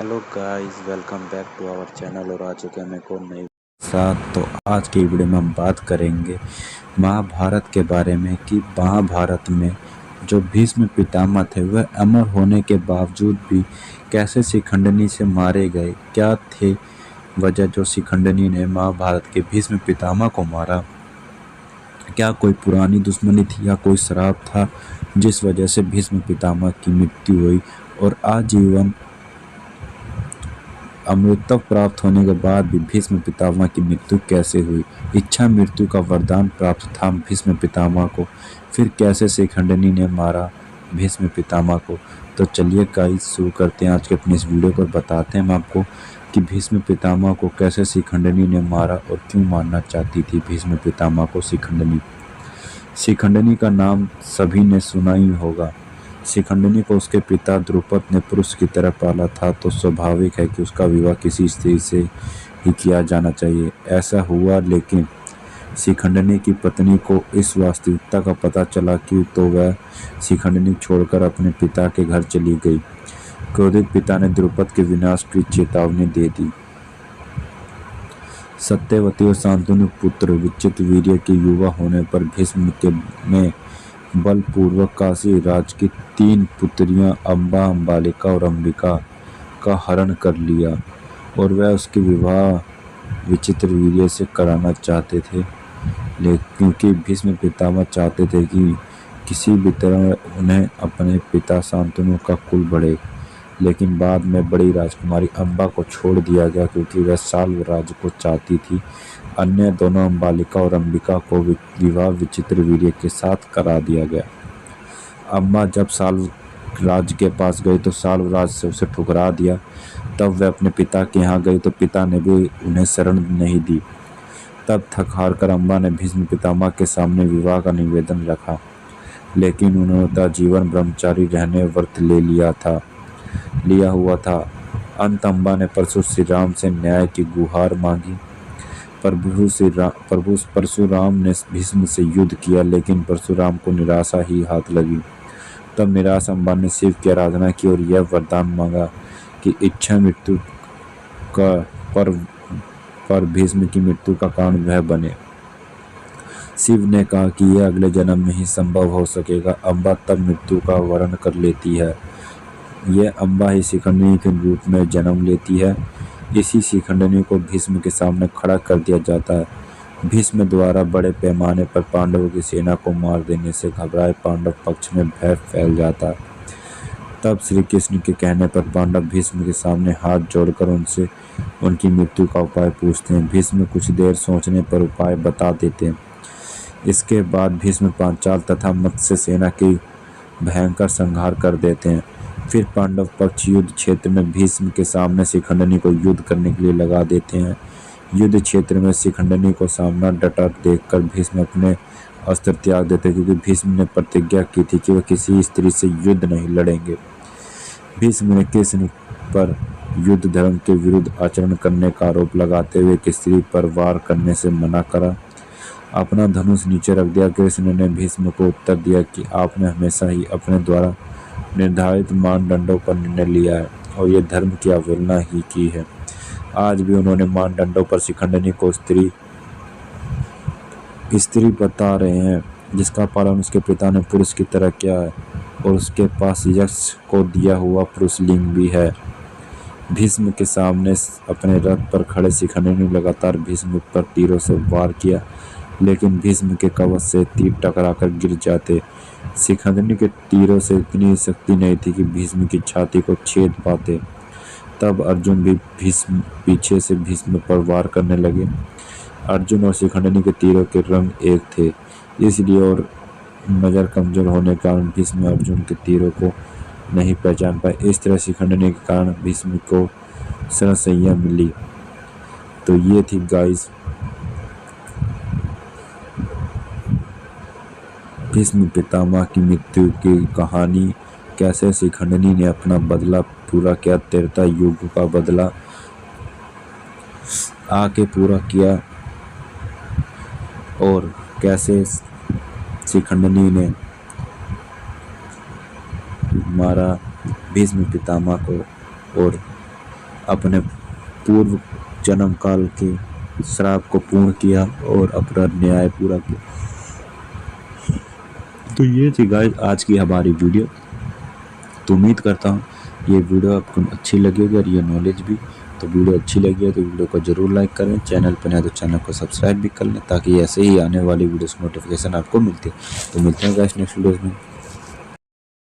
Hello guys, welcome back to our channel. और आ चुके हैं हम एक और नई साथ। तो आज की वीडियो में हम बात करेंगे महाभारत के बारे में कि महाभारत में जो भीष्म पितामह थे वह अमर होने के बावजूद भी कैसे शिखंडिनी से मारे गए। क्या थे वजह जो शिखंडिनी ने महाभारत के भीष्म पितामह को मारा। क्या कोई पुरानी दुश्मनी थी या कोई श्राप था जिस वजह से भीष्म पितामह की मृत्यु हुई। और आजीवन अमृतत्व प्राप्त होने के बाद भी भीष्म पितामह की मृत्यु कैसे हुई। इच्छा मृत्यु का वरदान प्राप्त था भीष्म पितामह को, फिर कैसे शिखंडिनी ने मारा भीष्म पितामह को। तो चलिए गाइस शुरू करते हैं आज के अपने इस वीडियो को। बताते हैं हम आपको कि भीष्म पितामह को कैसे शिखंडिनी ने मारा और क्यों मारना चाहती थी भीष्म पितामह को शिखंडिनी। शिखंडिनी का नाम सभी ने सुना ही होगा। शिखंडिनी को उसके पिता द्रुपद ने पुरुष की तरह पाला था, तो स्वाभाविक है कि उसका विवाह किसी स्त्री से ही किया जाना चाहिए। ऐसा हुआ, लेकिन शिखंडिनी की पत्नी को इस वास्तविकता का पता चला कि तो वह शिखंडिनी छोड़कर अपने पिता के घर चली गई। क्रोधित पिता ने द्रुपद के विनाश की चेतावनी दे दी। सत्यवती और शांतनु पुत्र विचित्र वीर्य के युवा होने पर भीष्म ने बलपूर्वक काशी राज की 3 पुत्रियां अम्बा, अम्बालिका और अंबिका का हरण कर लिया और वह उसके विवाह विचित्र वीर्य से कराना चाहते थे। लेकिन क्योंकि भीष्म पितामह चाहते थे कि किसी भी तरह उन्हें अपने पिता शांतनु का कुल बढ़े, लेकिन बाद में बड़ी राजकुमारी अम्बा को छोड़ दिया गया क्योंकि वह साल्व राज को चाहती थी। अन्य दोनों अम्बालिका और अंबिका को विवाह विचित्र वीर्य के साथ करा दिया गया। अम्बा जब साल्व राज के पास गई तो साल्व राज से उसे ठुकरा दिया। तब वह अपने पिता के यहाँ गई तो पिता ने भी उन्हें शरण नहीं दी। तब थक हार कर अम्बा ने भीष्म पितामह के सामने विवाह का निवेदन रखा, लेकिन उन्होंने जीवन ब्रह्मचारी रहने व्रत लिया हुआ था। अंत अम्बा ने परशु श्री राम से न्याय की गुहार मांगी। प्रभु परशुराम ने भीष्म से युद्ध किया, लेकिन परशुराम को निराशा ही हाथ लगी। तब निराश अम्बा ने शिव की आराधना की और यह वरदान मांगा कि इच्छा मृत्यु का पर भीष्म की मृत्यु का कारण वह बने। शिव ने कहा कि यह अगले जन्म में ही संभव हो सकेगा। अम्बा तब मृत्यु का वरण कर लेती है। यह अम्बा ही शिखंडिनी के रूप में जन्म लेती है। इसी शिखंडिनी को भीष्म के सामने खड़ा कर दिया जाता है। भीष्म द्वारा बड़े पैमाने पर पांडवों की सेना को मार देने से घबराए पांडव पक्ष में भय फैल जाता है। तब श्री कृष्ण के कहने पर पांडव भीष्म के सामने हाथ जोड़कर उनसे उनकी मृत्यु का उपाय पूछते हैं। भीष्म कुछ देर सोचने पर उपाय बता देते हैं। इसके बाद भीष्म पांचाल तथा मत्स्य सेना की भयंकर संहार कर देते हैं। फिर पांडव पक्ष युद्ध क्षेत्र में भीष्म के सामने शिखंडिनी को युद्ध करने के लिए लगा देते हैं। युद्ध क्षेत्र में शिखंडिनी को सामना डटा देखकर भीष्म अपने अस्त्र त्याग देते, क्योंकि भीष्म ने प्रतिज्ञा की थी कि वह किसी स्त्री से युद्ध नहीं लड़ेंगे। भीष्म ने कृष्ण पर युद्ध धर्म के विरुद्ध आचरण करने का आरोप लगाते हुए एक स्त्री पर वार करने से मना करा। अपना धनुष नीचे रख दिया। कृष्ण ने भीष्म को उत्तर दिया कि आपने हमेशा ही अपने द्वारा निर्धारित मानदंडों पर निर्णय लिया है और ये धर्म की अवहेलना ही की है। आज भी उन्होंने मानदंडों पर शिखंडिनी को स्त्री बता रहे हैं, जिसका पालन उसके पिता ने पुरुष की तरह किया है और उसके पास यक्ष को दिया हुआ पुरुष लिंग भी है। भीष्म के सामने अपने रथ पर खड़े शिखंडिनी लगातार भीष्म पर तीरों से वार किया, लेकिन भीष्म के कवच से तीर टकराकर गिर जाते। शिखंडिनी के तीरों से इतनी शक्ति नहीं थी कि भीष्म की छाती को छेद पाते। तब अर्जुन भी पीछे से भीष्म पर वार करने लगे। अर्जुन और शिखंडिनी के तीरों के रंग एक थे, इसलिए और नज़र कमजोर होने के कारण भीष्म अर्जुन के तीरों को नहीं पहचान पाए। इस तरह शिखंडिनी के कारण भीष्म को संयम मिली। तो ये थी गाइस भीष्म पितामह की मृत्यु की कहानी। कैसे शिखंडिनी ने अपना बदला पूरा किया, त्रेता युग का बदला आके पूरा किया, और कैसे शिखंडिनी ने मारा भीष्म पितामह को और अपने पूर्व जन्म काल के श्राप को पूर्ण किया और अपना न्याय पूरा किया। तो ये थी गाइस आज की हमारी वीडियो। तो उम्मीद करता हूँ ये वीडियो आपको अच्छी लगी होगी और ये नॉलेज भी। तो वीडियो अच्छी लगी है तो वीडियो को ज़रूर लाइक करें, चैनल पर नया तो चैनल को सब्सक्राइब भी कर लें ताकि ऐसे ही आने वाली वीडियोस नोटिफिकेशन आपको मिलती है। तो मिलते हैं गाइस नेक्स्ट वीडियोस में।